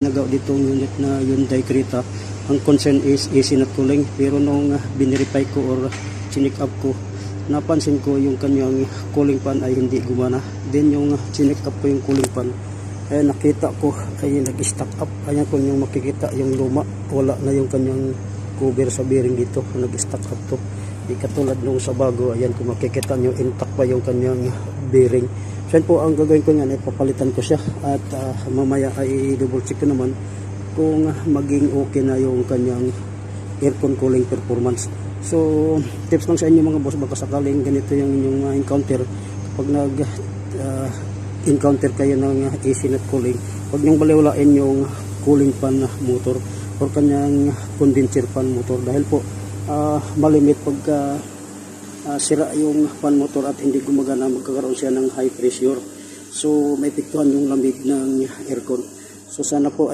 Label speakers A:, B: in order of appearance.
A: Nagaw ditong unit na Hyundai Creta. Ang concern is AC not cooling, pero nung binirify ko or chinik up ko, napansin ko yung kanyang cooling fan ay hindi gumana. Then yung chinik up ko yung cooling fan, ay nakita ko ay nag-stack up. Ayan kung yung makikita yung luma, wala na yung kanyang cover sa bearing dito, nag-stack up to. Di katulad nung sa bago, ayan kung makikita nyo, intact pa yung kanyang bearing. So yun po, ang gagawin ko nga ay papalitan ko siya at mamaya ay double check ko naman kung maging okay na yung kanyang aircon cooling performance. So tips lang sa inyo mga boss, baka sakaling ganito yung inyong encounter kapag nag encounter kayo ng AC not cooling, huwag niyong baliwalain yung cooling fan motor or kanyang condenser fan motor, dahil po malimit pagka sira yung fan motor at hindi gumagana, magkakaroon siya ng high pressure. So may epektuhan yung lamig ng aircon. So sana po ay